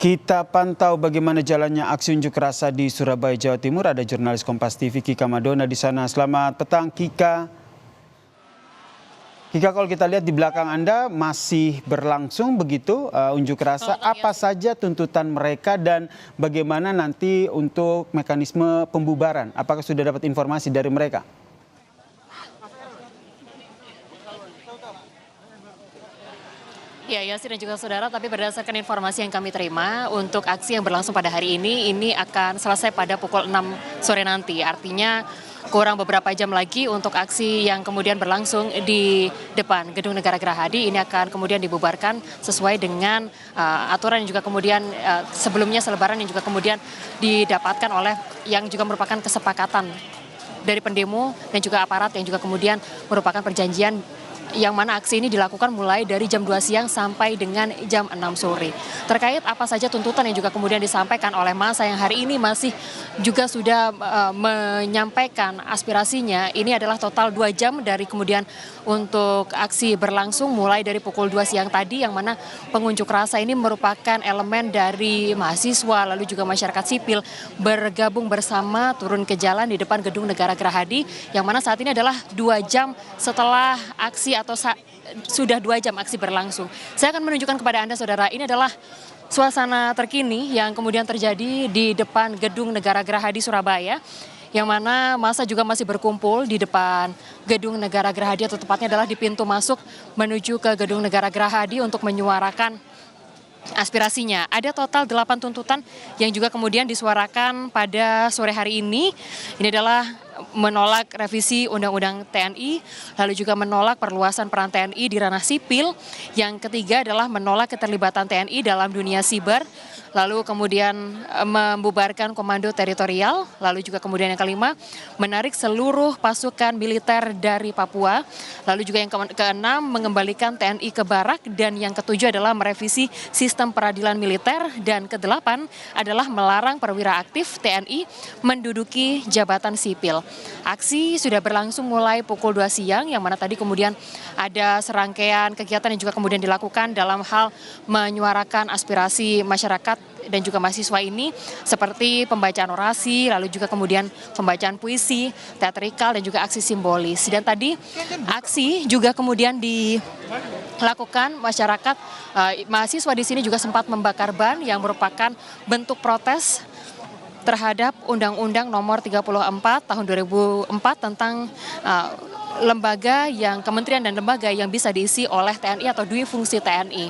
Kita pantau bagaimana jalannya aksi unjuk rasa di Surabaya, Jawa Timur. Ada jurnalis Kompas TV Kika Madona di sana. Selamat petang, Kika. Kika, kalau kita lihat di belakang Anda masih berlangsung begitu unjuk rasa. Apa saja tuntutan mereka dan bagaimana nanti untuk mekanisme pembubaran? Apakah sudah dapat informasi dari mereka? Ya, Yasir dan juga saudara, tapi berdasarkan informasi yang kami terima, untuk aksi yang berlangsung pada hari ini akan selesai pada pukul 6 sore nanti. Artinya kurang beberapa jam lagi untuk aksi yang kemudian berlangsung di depan Gedung Negara Gerahadi ini akan kemudian dibubarkan sesuai dengan aturan yang juga kemudian sebelumnya selebaran yang juga kemudian didapatkan oleh yang juga merupakan kesepakatan dari pendemo dan juga aparat yang juga kemudian merupakan perjanjian yang mana aksi ini dilakukan mulai dari jam 2 siang sampai dengan jam 6 sore. Terkait apa saja tuntutan yang juga kemudian disampaikan oleh massa yang hari ini masih juga sudah menyampaikan aspirasinya, ini adalah total 2 jam dari kemudian untuk aksi berlangsung mulai dari pukul 2 siang tadi, yang mana pengunjuk rasa ini merupakan elemen dari mahasiswa lalu juga masyarakat sipil bergabung bersama turun ke jalan di depan Gedung Negara Gerahadi, yang mana saat ini adalah 2 jam setelah aksi atau sudah 2 jam aksi berlangsung. Saya akan menunjukkan kepada Anda, saudara, ini adalah suasana terkini yang kemudian terjadi di depan Gedung Negara Gerahadi Surabaya, yang mana massa juga masih berkumpul di depan Gedung Negara Gerahadi, atau tepatnya adalah di pintu masuk menuju ke Gedung Negara Gerahadi untuk menyuarakan aspirasinya. Ada total 8 tuntutan yang juga kemudian disuarakan pada sore hari ini. Ini adalah menolak revisi Undang-Undang TNI, lalu juga menolak perluasan peran TNI di ranah sipil. Yang ketiga adalah menolak keterlibatan TNI dalam dunia siber, lalu kemudian membubarkan komando teritorial, lalu juga kemudian yang kelima, menarik seluruh pasukan militer dari Papua, lalu juga yang keenam, mengembalikan TNI ke barak, dan yang ketujuh adalah merevisi sistem peradilan militer, dan kedelapan adalah melarang perwira aktif TNI menduduki jabatan sipil. Aksi sudah berlangsung mulai pukul 2 siang, yang mana tadi kemudian ada serangkaian kegiatan yang juga kemudian dilakukan dalam hal menyuarakan aspirasi masyarakat dan juga mahasiswa ini, seperti pembacaan orasi, lalu juga kemudian pembacaan puisi, teatrikal, dan juga aksi simbolis. Dan tadi aksi juga kemudian dilakukan masyarakat, mahasiswa di sini juga sempat membakar ban yang merupakan bentuk protes terhadap Undang-Undang Nomor 34 Tahun 2004 tentang lembaga yang kementerian dan lembaga yang bisa diisi oleh TNI atau dui fungsi TNI.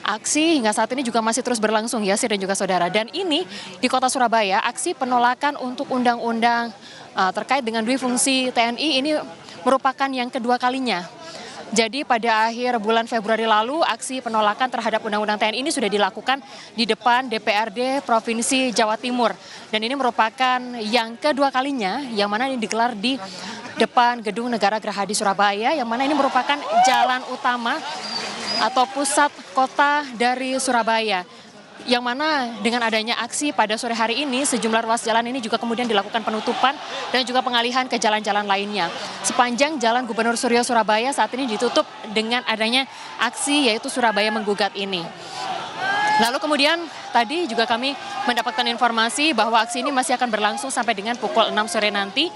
Aksi hingga saat ini juga masih terus berlangsung, Yasir dan juga saudara. Dan ini di kota Surabaya, aksi penolakan untuk undang-undang terkait dengan dui fungsi TNI ini merupakan yang kedua kalinya. Jadi pada akhir bulan Februari lalu, aksi penolakan terhadap Undang-Undang TNI ini sudah dilakukan di depan DPRD Provinsi Jawa Timur. Dan ini merupakan yang kedua kalinya, yang mana ini digelar di depan Gedung Negara Gerahadi Surabaya, yang mana ini merupakan jalan utama atau pusat kota dari Surabaya. Yang mana dengan adanya aksi pada sore hari ini, sejumlah ruas jalan ini juga kemudian dilakukan penutupan dan juga pengalihan ke jalan-jalan lainnya. Sepanjang Jalan Gubernur Suryo Surabaya saat ini ditutup dengan adanya aksi, yaitu Surabaya Menggugat ini. Lalu kemudian tadi juga kami mendapatkan informasi bahwa aksi ini masih akan berlangsung sampai dengan pukul 6 sore nanti,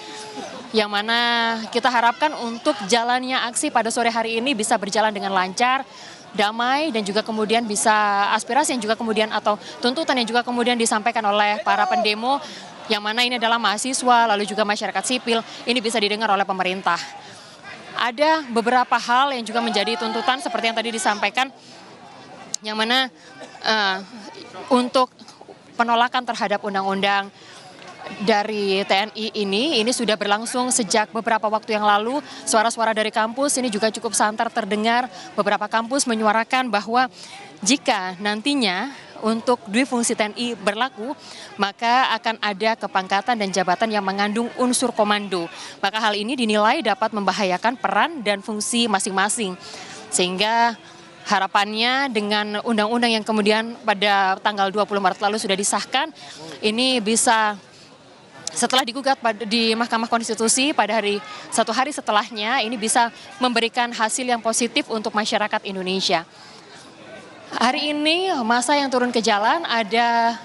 yang mana kita harapkan untuk jalannya aksi pada sore hari ini bisa berjalan dengan lancar, damai, dan juga kemudian bisa aspirasi yang juga kemudian atau tuntutan yang juga kemudian disampaikan oleh para pendemo, yang mana ini adalah mahasiswa lalu juga masyarakat sipil, ini bisa didengar oleh pemerintah. Ada beberapa hal yang juga menjadi tuntutan seperti yang tadi disampaikan, yang mana untuk penolakan terhadap undang-undang dari TNI ini sudah berlangsung sejak beberapa waktu yang lalu. Suara-suara dari kampus ini juga cukup santer terdengar. Beberapa kampus menyuarakan bahwa jika nantinya untuk dui fungsi TNI berlaku, maka akan ada kepangkatan dan jabatan yang mengandung unsur komando. Maka hal ini dinilai dapat membahayakan peran dan fungsi masing-masing. Sehingga harapannya dengan undang-undang yang kemudian pada tanggal 20 Maret lalu sudah disahkan, ini bisa setelah digugat di Mahkamah Konstitusi pada satu hari setelahnya, ini bisa memberikan hasil yang positif untuk masyarakat Indonesia. Hari ini masa yang turun ke jalan ada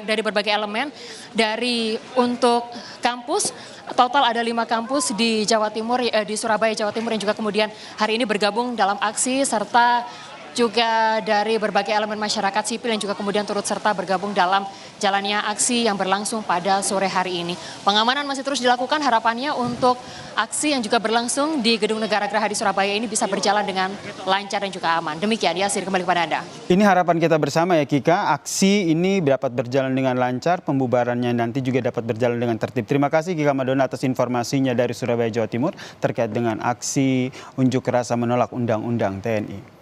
dari berbagai elemen, dari untuk kampus, total ada 5 kampus di Jawa Timur, di Surabaya, Jawa Timur, yang juga kemudian hari ini bergabung dalam aksi, serta juga dari berbagai elemen masyarakat sipil yang juga kemudian turut serta bergabung dalam jalannya aksi yang berlangsung pada sore hari ini. Pengamanan masih terus dilakukan, harapannya untuk aksi yang juga berlangsung di Gedung Negara Geraha di Surabaya ini bisa berjalan dengan lancar dan juga aman. Demikian, Yasir, kembali kepada Anda. Ini harapan kita bersama ya Kika, aksi ini dapat berjalan dengan lancar, pembubarannya nanti juga dapat berjalan dengan tertib. Terima kasih Kika Madona atas informasinya dari Surabaya, Jawa Timur terkait dengan aksi unjuk rasa menolak Undang-Undang TNI.